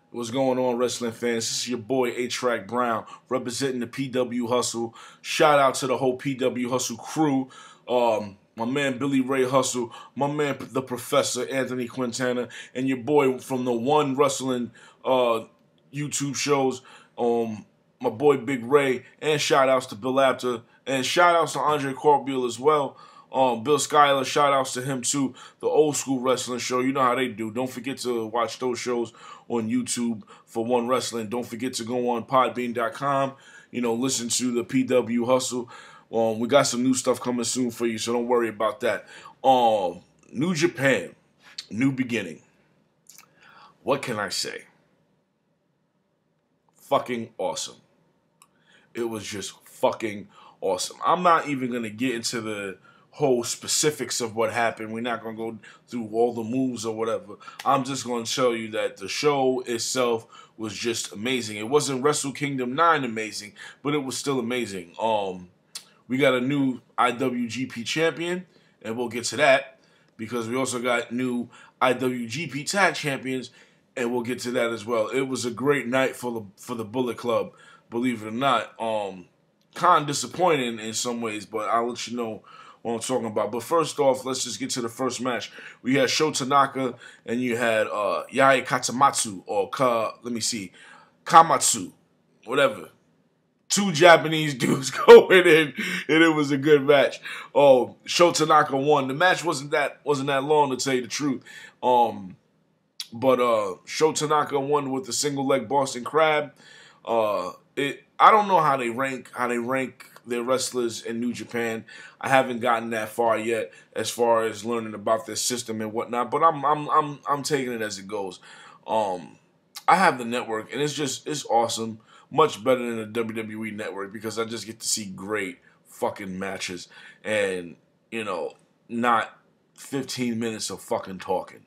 What's going on, wrestling fans? This is your boy A-Track Brown representing the PW Hustle. Shout out to the whole PW Hustle crew. My man Billy Ray Hustle, my man the Professor Anthony Quintana, and your boy from the One Wrestling YouTube shows. My boy Big Ray, and shout outs to Bill Apter, and shout outs to Andre Corbeil as well. Bill Schuyler, shout outs to him too. The Old School Wrestling Show, you know how they do. Don't forget to watch those shows on YouTube for One Wrestling. Don't forget to go on podbean.com, listen to the PW Hustle. We got some new stuff coming soon for you, so don't worry about that. New Japan, new beginning. What can I say? Fucking awesome. It was just fucking awesome. I'm not even going to get into the whole specifics of what happened. We're not going to go through all the moves or whatever. I'm just going to tell you that the show itself was just amazing. It wasn't Wrestle Kingdom 9 amazing, but it was still amazing. We got a new IWGP champion, and we'll get to that because we also got new IWGP tag champions, and we'll get to that as well. It was a great night for the Bullet Club, believe it or not. Kind of disappointing in some ways, but I'll let you know what I'm talking about. But first off, let's just get to the first match. We had Sho Tanaka, and you had Yaya Katamatsu, or Kamatsu, whatever. Two Japanese dudes going in, and it was a good match. Sho Tanaka won. The match wasn't that long, to tell you the truth. But Sho Tanaka won with the single leg Boston Crab. I don't know how they rank their wrestlers in New Japan. I haven't gotten that far yet as far as learning about their system and whatnot. But I'm taking it as it goes. I have the network, and it's awesome. Much better than the WWE network because I just get to see great fucking matches and not 15 minutes of fucking talking.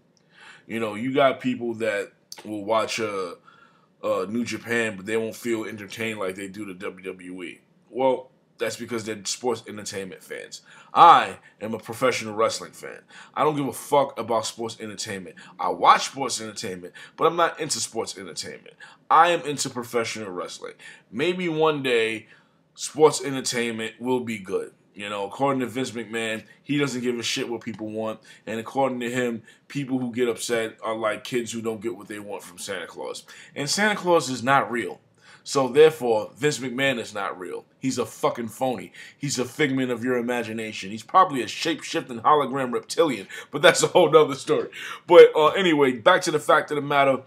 You got people that will watch New Japan, but they won't feel entertained like they do the WWE. Well, that's because they're sports entertainment fans. I am a professional wrestling fan. I don't give a fuck about sports entertainment. I watch sports entertainment, but I'm not into sports entertainment. I am into professional wrestling. Maybe one day, sports entertainment will be good. According to Vince McMahon, he doesn't give a shit what people want. And according to him, people who get upset are like kids who don't get what they want from Santa Claus. And Santa Claus is not real. So therefore, Vince McMahon is not real. He's a fucking phony. He's a figment of your imagination. He's probably a shape-shifting hologram reptilian, but that's a whole nother story. But anyway, back to the fact of the matter.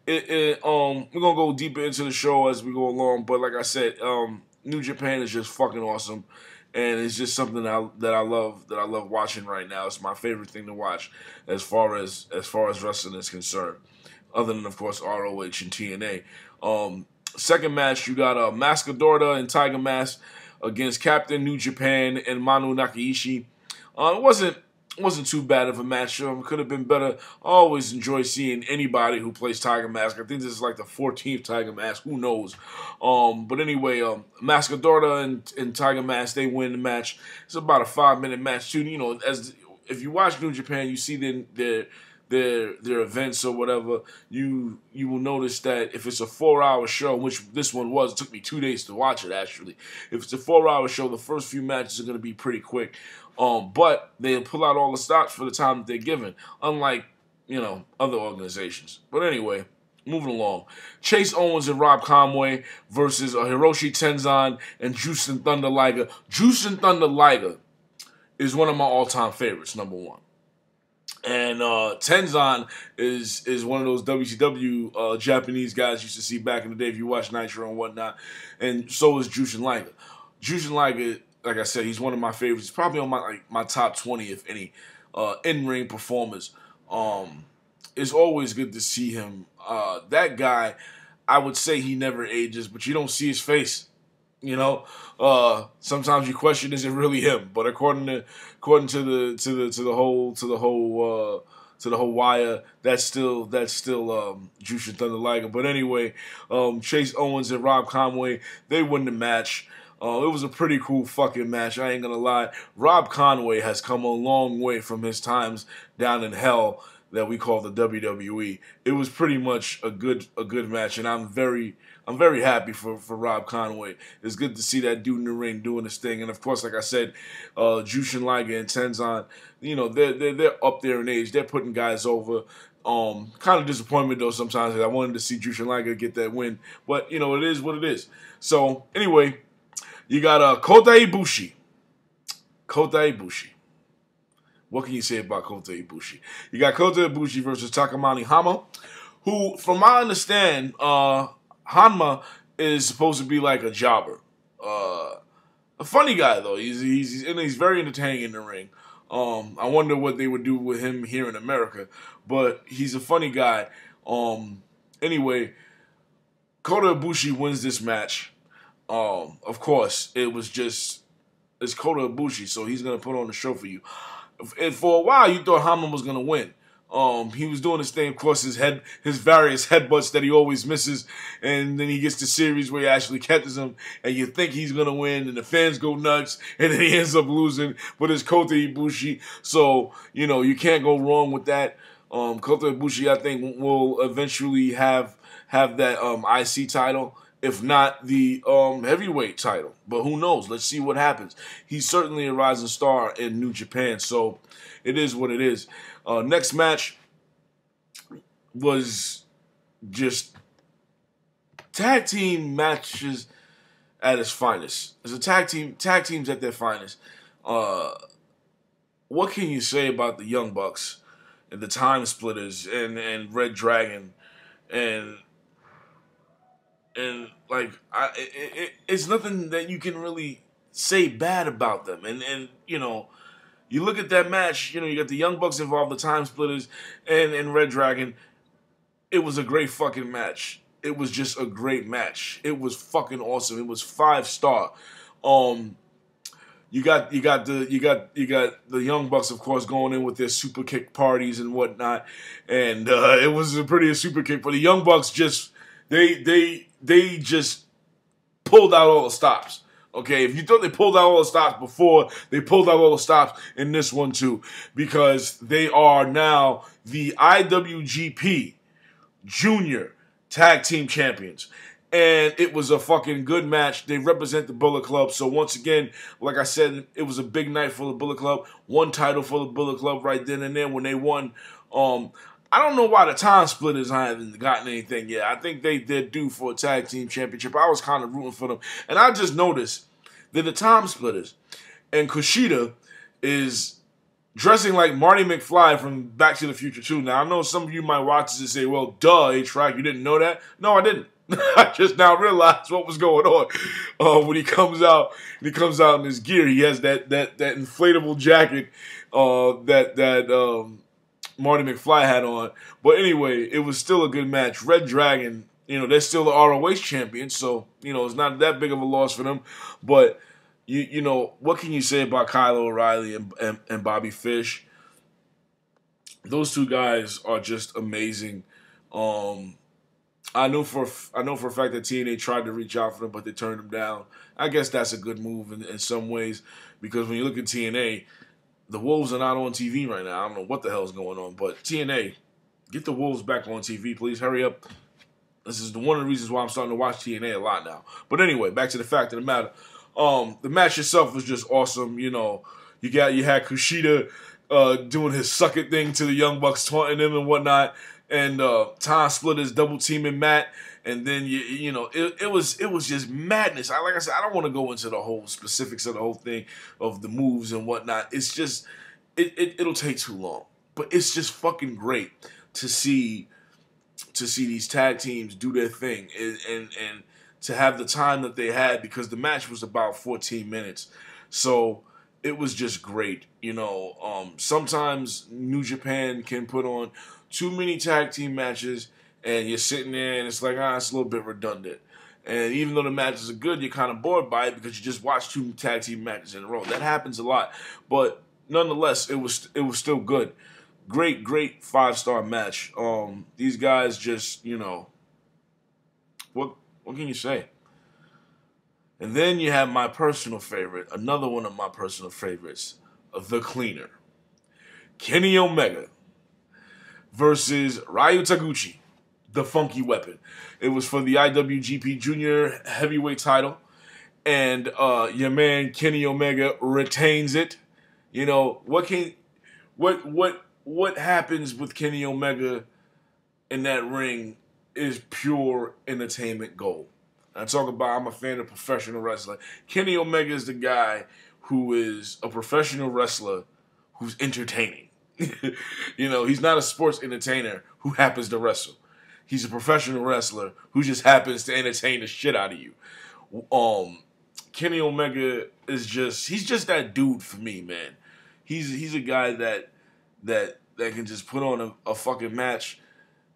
We're gonna go deeper into the show as we go along. But like I said, New Japan is just fucking awesome. And it's just something that I love watching right now. It's my favorite thing to watch as far as wrestling is concerned. Other than, of course, ROH and TNA. Second match, you got Mascadorda and Tiger Mask against Captain New Japan and Manu Nakaishi. It wasn't too bad of a match. Could have been better. I always enjoy seeing anybody who plays Tiger Mask. I think this is like the 14th Tiger Mask. Who knows? But anyway, Mascadorda and Tiger Mask, they win the match. It's about a 5-minute match too. As if you watch New Japan, you see their events or whatever. You will notice that if it's a 4-hour show, which this one was, it took me 2 days to watch it actually. If it's a 4-hour show, the first few matches are going to be pretty quick. But they pull out all the stops for the time that they're given, unlike, other organizations. But anyway, moving along. Chase Owens and Rob Conway versus Hiroshi Tenzan and Jushin Thunder Liger. Jushin Thunder Liger is one of my all-time favorites, number one. And Tenzan is one of those WCW Japanese guys you used to see back in the day if you watch Nitro and whatnot. And so is Jushin Liger. Jushin Liger, like I said, he's one of my favorites. He's probably on my top 20, if any, in-ring performers. It's always good to see him. That guy, I would say he never ages, but you don't see his face. Sometimes you question, is it really him? But according to the whole wire, that's still Jushin Thunder Liger. But anyway, Chase Owens and Rob Conway, they win the match. It was a pretty cool fucking match, I ain't gonna lie. Rob Conway has come a long way from his times down in hell that we call the WWE. It was pretty much a good match, and I'm very happy for Rob Conway. It's good to see that dude in the ring doing his thing, and of course, like I said, Jushin Liger and Tenzan, you know, they're up there in age. They're putting guys over. Kind of disappointment though sometimes. I wanted to see Jushin Liger get that win, but you know, it is what it is. So anyway, you got Kotai Ibushi. Kotai Ibushi. What can you say about Kota Ibushi? You got Kota Ibushi versus Takamani Hama, who, from what I understand, Hanma is supposed to be like a jobber. A funny guy though. He's very entertaining in the ring. I wonder what they would do with him here in America, but he's a funny guy. Anyway, Kota Ibushi wins this match. Of course, it's Kota Ibushi, so he's gonna put on the show for you. And for a while, you thought Haman was gonna win. He was doing his thing, of course, his various headbutts that he always misses, and then he gets the series where he actually catches him, and you think he's gonna win, and the fans go nuts, and then he ends up losing. But it's Kota Ibushi, so you know you can't go wrong with that. Kota Ibushi, I think, will eventually have that IC title, if not the heavyweight title. But who knows? Let's see what happens. He's certainly a rising star in New Japan, so it is what it is. Next match was just tag team matches at its finest. It's a tag teams at their finest. What can you say about the Young Bucks and the Time Splitters and Red Dragon and like it's nothing that you can really say bad about them. And you know, you look at that match. You know, you got the Young Bucks involved, the Time Splitters, and Red Dragon. It was a great fucking match. It was just a great match. It was fucking awesome. It was 5-star. You got the Young Bucks, of course, going in with their super kick parties and whatnot, and it was a pretty super kick. But the Young Bucks just they just pulled out all the stops. Okay, if you thought they pulled out all the stops before, they pulled out all the stops in this one too, because they are now the IWGP Junior Tag Team Champions. And it was a fucking good match. They represent the Bullet Club. So once again, like I said, it was a big night for the Bullet Club. One title for the Bullet Club right then and there when they won. I don't know why the Time Splitters haven't gotten anything yet. I think they're due for a tag team championship. I was kind of rooting for them. And I just noticed that the Time Splitters and Kushida is dressing like Marty McFly from Back to the Future 2. Now, I know some of you might watch this and say, well, duh, A-Track, you didn't know that? No, I didn't. I just now realized what was going on. When he comes out in his gear, he has that inflatable jacket that Marty McFly had on. But anyway, it was still a good match. Red Dragon, you know, they're still the ROH champions, so, you know, it's not that big of a loss for them. But, you know, what can you say about Kyle O'Reilly and Bobby Fish? Those two guys are just amazing. I know for a fact that TNA tried to reach out for them, but they turned them down. I guess that's a good move in some ways, because when you look at TNA, the Wolves are not on TV right now. I don't know what the hell is going on, but TNA, get the Wolves back on TV, please. Hurry up. This is one of the reasons why I'm starting to watch TNA a lot now. But anyway, back to the fact of the matter. The match itself was just awesome. You know, you had Kushida doing his suck it thing to the Young Bucks, taunting them and whatnot, and Time Splitters double teaming Matt. And then you know it was just madness. Like I said, I don't want to go into the whole specifics of the whole thing of the moves and whatnot. It's just it'll take too long. But it's just fucking great to see these tag teams do their thing and to have the time that they had, because the match was about 14 minutes. So it was just great. You know, sometimes New Japan can put on too many tag team matches, and you're sitting there, and it's like, it's a little bit redundant. And even though the matches are good, you're kind of bored by it because you just watched 2 tag team matches in a row. That happens a lot. But nonetheless, it was still good. Great 5-star match. These guys just, you know, what can you say? And then you have my personal favorite, another one of my personal favorites, The Cleaner, Kenny Omega, versus Ryu Taguchi, the Funky Weapon. It was for the IWGP Junior Heavyweight title, and your man Kenny Omega retains it. You know what happens with Kenny Omega in that ring is pure entertainment gold. I talk about I'm a fan of professional wrestling. Kenny Omega is the guy who is a professional wrestler who's entertaining. You know, he's not a sports entertainer who happens to wrestle. He's a professional wrestler who just happens to entertain the shit out of you. Kenny Omega is he's just that dude for me, man. He's a guy that can just put on a fucking match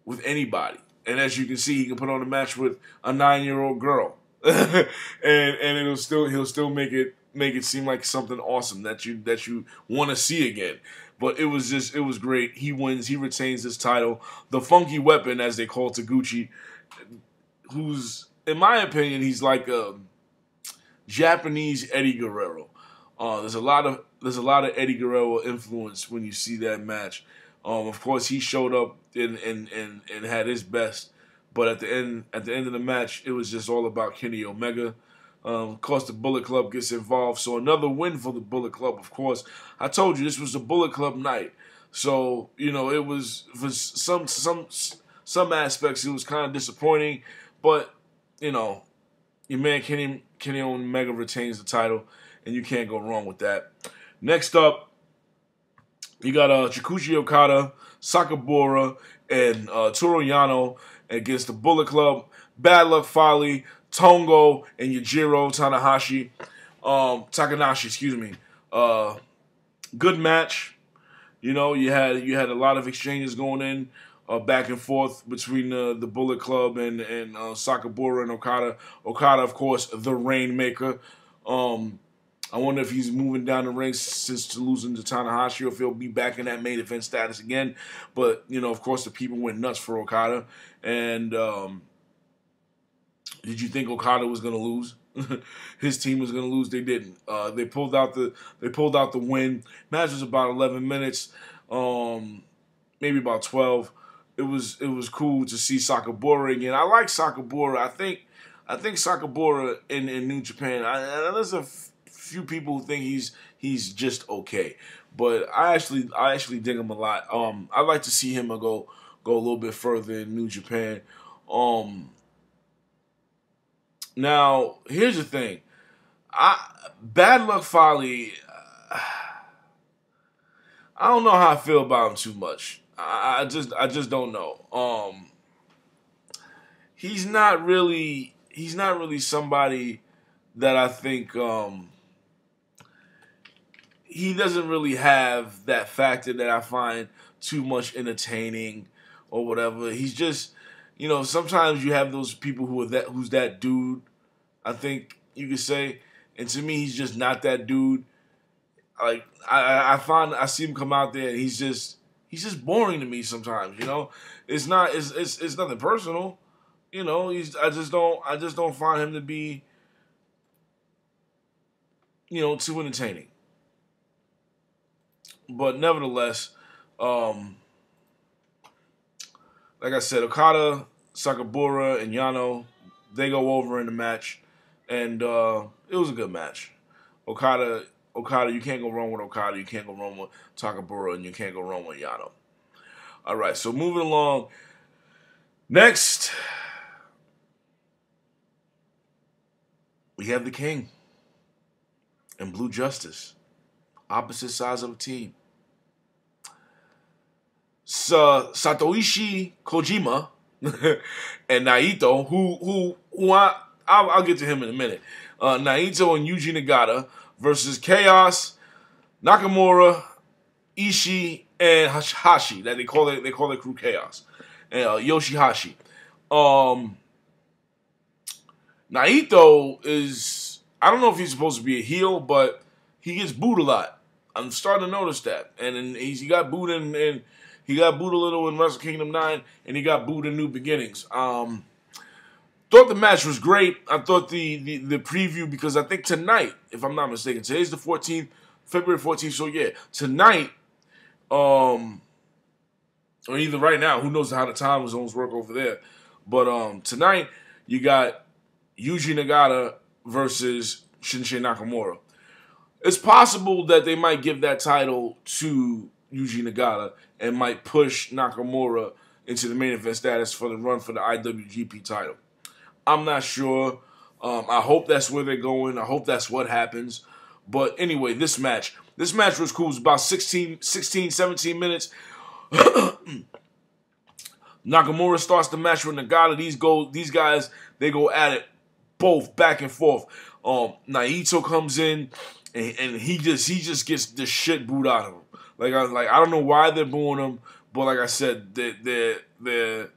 with anybody. And as you can see, he can put on a match with a 9-year-old girl. and he'll still make it seem like something awesome that you want to see again. But it was great. He wins. He retains his title. The Funky Weapon, as they call Taguchi, who's, in my opinion, he's like a Japanese Eddie Guerrero. There's a lot of Eddie Guerrero influence when you see that match. Of course, he showed up and had his best, but at the end of the match, it was just all about Kenny Omega. Of course, the Bullet Club gets involved, so another win for the Bullet Club. Of course, I told you this was the Bullet Club night, so you know it was for some aspects it was kind of disappointing, but you know your man Kenny Omega retains the title, and you can't go wrong with that. Next up, you got Chikuchi Okada, Sakabura, and Toru Yano against the Bullet Club. Bad Luck Fale, Tongo, and Yujiro Takanashi, excuse me. Good match. You know, you had a lot of exchanges going in back and forth between the Bullet Club and Sakabura and Okada. Okada, of course, the Rainmaker. I wonder if he's moving down the ranks since losing to Tanahashi, or if he'll be back in that main event status again. But, you know, of course, the people went nuts for Okada. And did you think Okada was going to lose? His team was going to lose. They didn't. They pulled out the win. Match was about 11 minutes, maybe about 12. It was cool to see Sakabura again. I like Sakabura. I think Sakabura in New Japan. There's a few people who think he's just okay, but I actually dig him a lot. I'd like to see him go a little bit further in New Japan. Now here's the thing, Bad Luck Fale. I don't know how I feel about him too much. I just don't know. He's not really somebody that I think. He doesn't really have that factor that I find too much entertaining or whatever. He's just, you know, sometimes you have those people who's that dude, I think you could say. And to me, he's just not that dude. Like I see him come out there and he's just boring to me sometimes, you know? It's nothing personal. You know, I just don't find him to be, you know, too entertaining. But nevertheless, like I said, Okada, Sakabura, and Yano, they go over in the match, and it was a good match. Okada, you can't go wrong with Okada, you can't go wrong with Sakabura, and you can't go wrong with Yano. All right, so moving along. Next, we have the King and Blue Justice. Opposite sides of the team. Satoshi Kojima and Naito, who I'll get to him in a minute. Naito and Yuji Nagata versus Chaos, Nakamura, Ishii, and Hashi. That they call it Crew Chaos, and Yoshihashi. Naito is, I don't know if he's supposed to be a heel, but he gets booed a lot. I'm starting to notice that, and he got booed and he got booed a little in Wrestle Kingdom 9, and he got booed in New Beginnings. Thought the match was great. I thought the preview, because I think tonight, if I'm not mistaken, today's the 14th, February 14th. So yeah, tonight, or either right now. Who knows how the time zones work over there? But tonight you got Yuji Nagata versus Shinsuke Nakamura. It's possible that they might give that title to Yuji Nagata and might push Nakamura into the main event status for the run for the IWGP title. I'm not sure. I hope that's where they're going. I hope that's what happens. But anyway, this match was cool. It was about 16, 17 minutes. Nakamura starts the match with Nagata. These guys, they go at it both back and forth. Naito comes in and he just gets the shit booed out of him. I don't know why they're booing him, but like I said, they're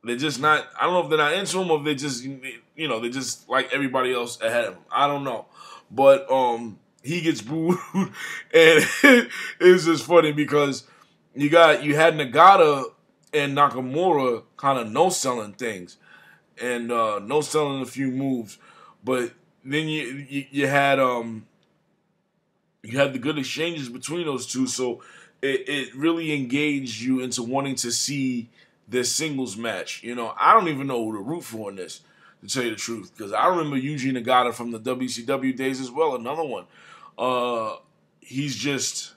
just not. I don't know if they're not into him or if they just they just like everybody else ahead of him. I don't know, but he gets booed, and it's just funny because you had Nagata and Nakamura kind of no selling things and no selling a few moves, but then you had the good exchanges between those two, so it really engaged you into wanting to see this singles match. I don't even know who to root for in this, to tell you the truth, because I remember Yuji Nagata from the WCW days as well. Another one. He's just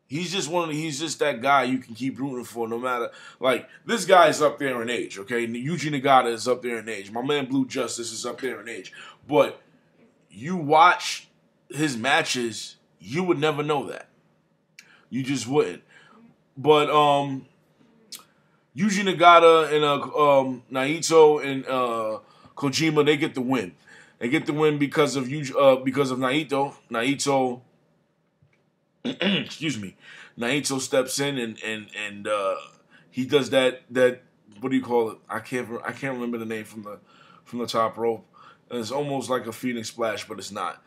that guy you can keep rooting for no matter. Like, this guy is up there in age, okay? Yuji Nagata is up there in age. My man Blue Justice is up there in age. But you watch his matches, you would never know that. You just wouldn't. But Yuji Nagata and Naito and Kojima, they get the win. They get the win because of Naito. Naito, excuse me. Naito steps in and he does that. What do you call it? I can't remember the name from the top rope. And it's almost like a Phoenix Splash, but it's not.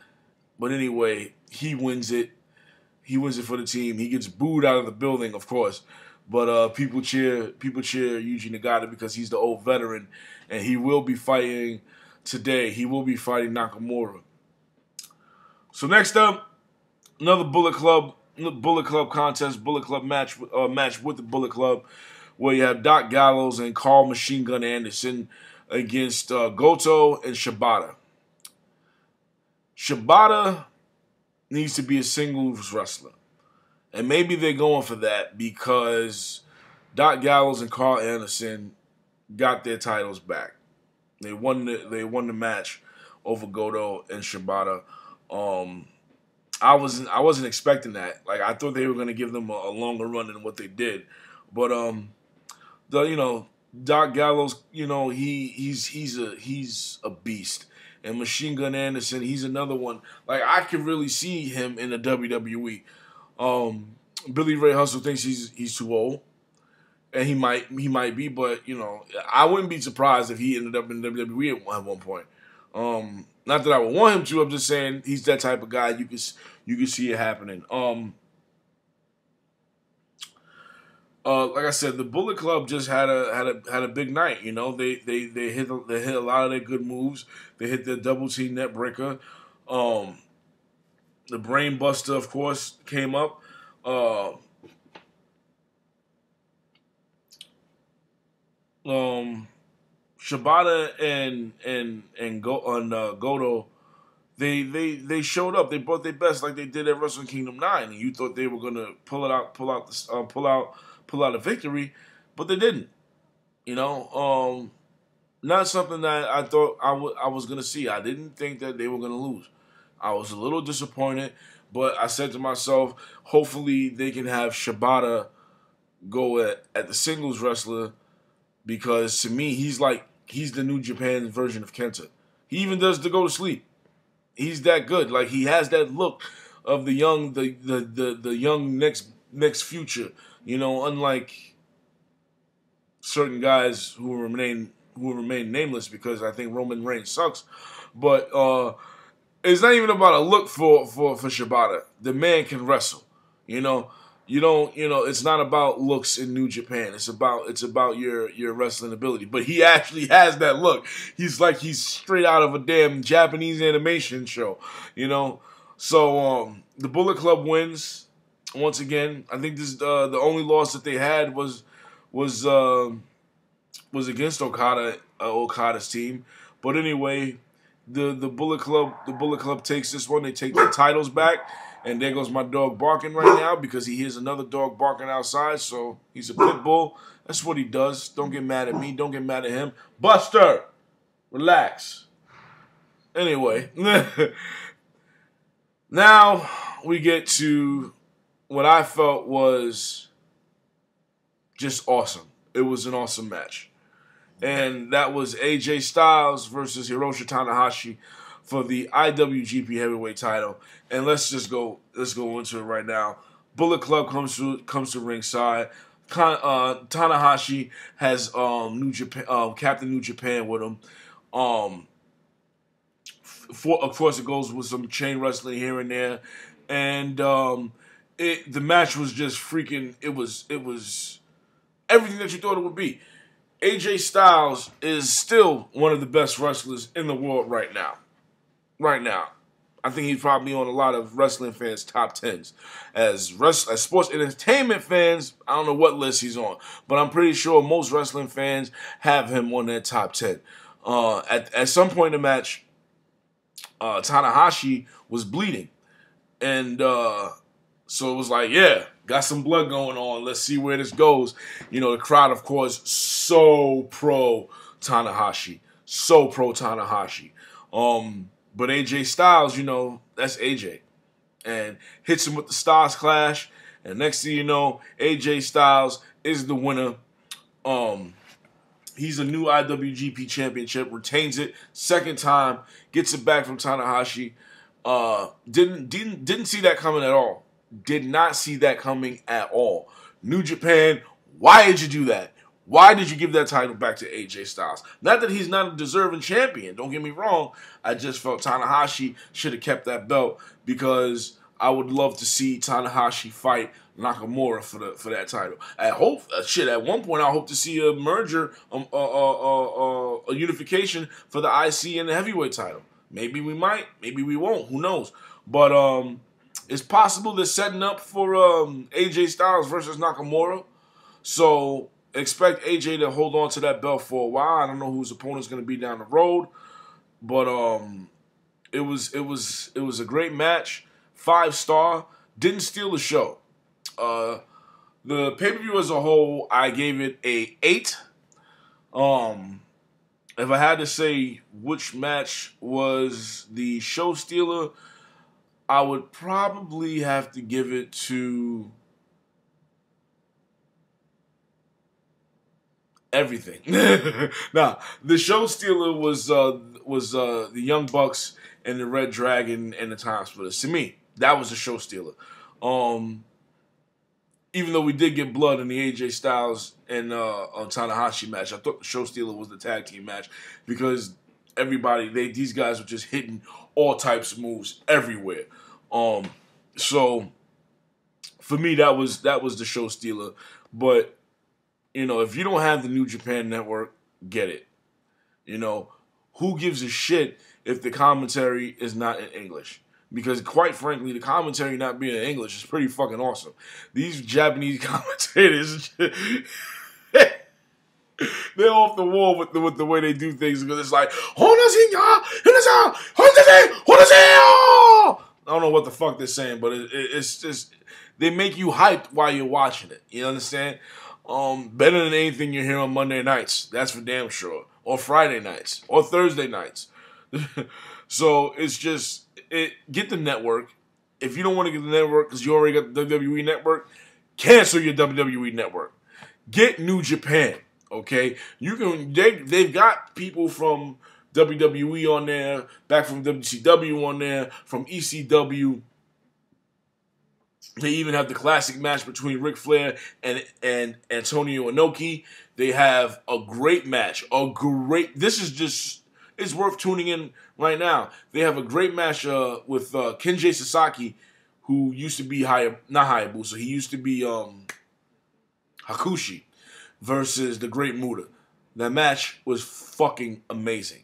But anyway, he wins it. He wins it for the team. He gets booed out of the building, of course. But people cheer Yuji Nagata because he's the old veteran, and he will be fighting today. He will be fighting Nakamura. So next up, another Bullet Club contest, Bullet Club match with the Bullet Club, where you have Doc Gallows and Carl Machine Gun Anderson against Goto and Shibata. Shibata needs to be a singles wrestler. And maybe they're going for that because Doc Gallows and Carl Anderson got their titles back. They won the match over Goto and Shibata. I wasn't expecting that. Like, I thought they were going to give them a longer run than what they did. But Doc Gallows, he's a beast. And Machine Gun Anderson, he's another one. Like, I could really see him in the WWE. Billy Ray Hustle thinks he's too old, and he might be, but I wouldn't be surprised if he ended up in WWE at one point. Not that I would want him to. I'm just saying he's that type of guy. You can see it happening. Like I said, the Bullet Club just had a big night. They hit a lot of their good moves. They hit their double team net breaker. The Brain Buster, of course, came up. Shibata and Goto, they showed up. They brought their best like they did at Wrestle Kingdom 9, and you thought they were gonna pull out a victory, but they didn't. Not something that I thought I was gonna see. I didn't think that they were gonna lose. I was a little disappointed, but I said to myself, hopefully they can have Shibata go at the singles wrestler, because to me he's the New Japan version of Kenta. He even does the go to sleep. He's that good. Like, he has that look of the young next future. Unlike certain guys who will remain nameless, because I think Roman Reigns sucks. But it's not even about a look for Shibata. The man can wrestle. It's not about looks in New Japan. It's about your wrestling ability. But he actually has that look. He's like he's straight out of a damn Japanese animation show. So the Bullet Club wins. once again, I think this the only loss that they had was uh, was against Okada's team. But anyway, the Bullet Club takes this one. They take the titles back, and there goes my dog barking right now because he hears another dog barking outside. So he's a pit bull. That's what he does. Don't get mad at me. Don't get mad at him. Buster, relax. Anyway, now we get to what I felt was just awesome. It was an awesome match. And that was AJ Styles versus Hiroshi Tanahashi for the IWGP Heavyweight title. And let's go into it right now. Bullet Club comes to ringside. Tanahashi has New Japan, Captain New Japan with him. Of course, it goes with some chain wrestling here and there, and the match was just freaking. It was everything that you thought it would be. AJ Styles is still one of the best wrestlers in the world right now. Right now, I think he's probably on a lot of wrestling fans' top tens. As sports entertainment fans, I don't know what list he's on, but I'm pretty sure most wrestling fans have him on their top 10. At some point in the match, Tanahashi was bleeding, and so it was like, yeah, got some blood going on. Let's see where this goes. You know, the crowd, of course, so pro Tanahashi. But AJ Styles, you know, that's AJ. And hits him with the Styles Clash. And next thing you know, AJ Styles is the winner. He's a new IWGP Championship, retains it, second time, gets it back from Tanahashi. Didn't see that coming at all. Did not see that coming at all. New Japan, why did you do that? Why did you give that title back to AJ Styles? Not that he's not a deserving champion, don't get me wrong. I just felt Tanahashi should have kept that belt because I would love to see Tanahashi fight Nakamura for that title. At one point I hope to see a merger, a unification for the IC and the heavyweight title. Maybe we might, maybe we won't. Who knows? But it's possible they're setting up for AJ Styles versus Nakamura. So expect AJ to hold on to that belt for a while. I don't know who his opponent's going to be down the road, but it was a great match. 5-star. Didn't steal the show. The pay-per-view as a whole, I gave it a 8. If I had to say which match was the show stealer, I would probably have to give it to everything. Nah, the show stealer was the Young Bucks and the Red Dragon and the Time Splitters. To me, that was the show stealer. Even though we did get blood in the AJ Styles and Tanahashi match, I thought the show stealer was the tag team match because these guys were just hitting all types of moves everywhere. So for me, that was the show stealer. But you know, if you don't have the New Japan Network, get it. You know, who gives a shit if the commentary is not in English? Because quite frankly, the commentary not being in English is pretty fucking awesome. These Japanese commentators, they're off the wall with the way they do things because it's like, I don't know what the fuck they're saying, but it's just, they make you hyped while you're watching it. You understand? Better than anything you hear on Monday nights. That's for damn sure. Or Friday nights. Or Thursday nights. So it's just, get the network. If you don't want to get the network because you already got the WWE network, cancel your WWE network. Get New Japan. Okay? They've got people from WWE on there, back from WCW on there, from ECW. They even have the classic match between Ric Flair and Antonio Inoki. They have a great match. It's worth tuning in right now. They have a great match with Kenji Sasaki, who used to be not Hayabusa. He used to be Hakushi versus the Great Muta. That match was fucking amazing.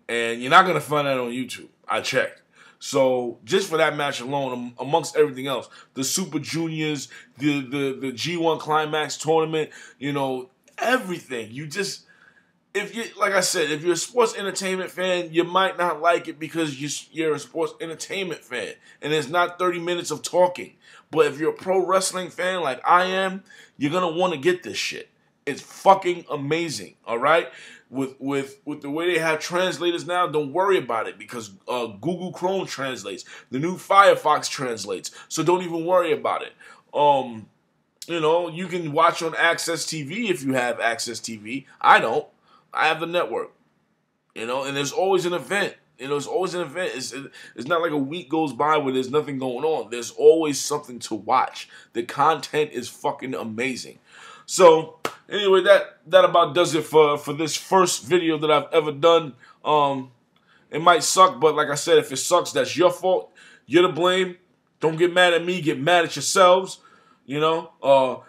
And you're not going to find that on YouTube. I checked. So just for that match alone, amongst everything else, the Super Juniors, the G1 Climax tournament, you know, everything. You just, if you, like I said, if you're a sports entertainment fan, you might not like it because you're a sports entertainment fan, and it's not 30 minutes of talking. But if you're a pro wrestling fan like I am, you're gonna want to get this shit. It's fucking amazing. All right, with the way they have translators now, don't worry about it because Google Chrome translates. The new Firefox translates, so don't even worry about it. You know, you can watch on Access TV if you have Access TV. I don't. I have the network, you know, and there's always an event. You know, there's always an event. It's not like a week goes by where there's nothing going on. There's always something to watch. The content is fucking amazing. So, anyway, that about does it for this first video that I've ever done. It might suck, but like I said, if it sucks, that's your fault. You're to blame. Don't get mad at me. Get mad at yourselves. You know,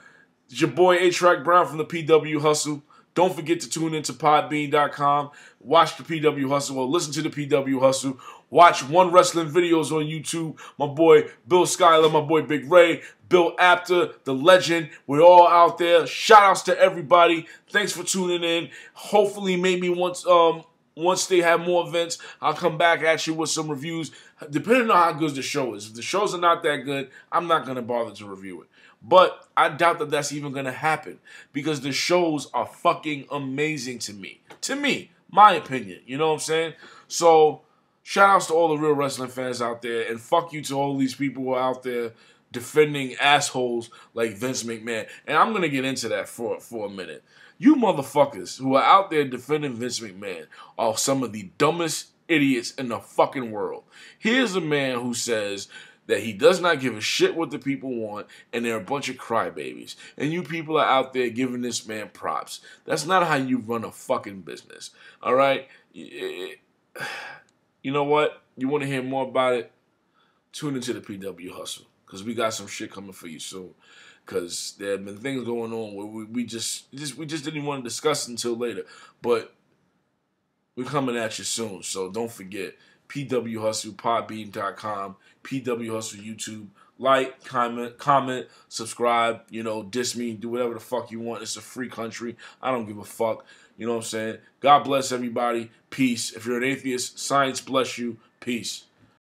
it's your boy A-Track Brown from the PW Hustle. Don't forget to tune into podbean.com. Watch the PW Hustle or listen to the PW Hustle. Watch One Wrestling videos on YouTube. My boy Bill Schuyler, my boy Big Ray, Bill Apter, the legend. We're all out there. Shout outs to everybody. Thanks for tuning in. Hopefully, maybe once they have more events, I'll come back at you with some reviews, depending on how good the show is. If the shows are not that good, I'm not going to bother to review it. But I doubt that that's even going to happen because the shows are fucking amazing to me. To me, my opinion. You know what I'm saying? So, shout outs to all the real wrestling fans out there, and fuck you to all these people who are out there defending assholes like Vince McMahon. And I'm going to get into that for a minute. You motherfuckers who are out there defending Vince McMahon are some of the dumbest idiots in the fucking world. Here's a man who says that he does not give a shit what the people want, and they're a bunch of crybabies. And you people are out there giving this man props. That's not how you run a fucking business. All right? You know what? You want to hear more about it? Tune into the PW Hustle, because we got some shit coming for you soon. Because there have been things going on where we just didn't want to discuss until later. But we're coming at you soon, so don't forget. PW Hustle, podbean.com, PW Hustle YouTube. Like, comment, subscribe, you know, diss me, do whatever the fuck you want. It's a free country. I don't give a fuck. You know what I'm saying? God bless everybody. Peace. If you're an atheist, science bless you. Peace.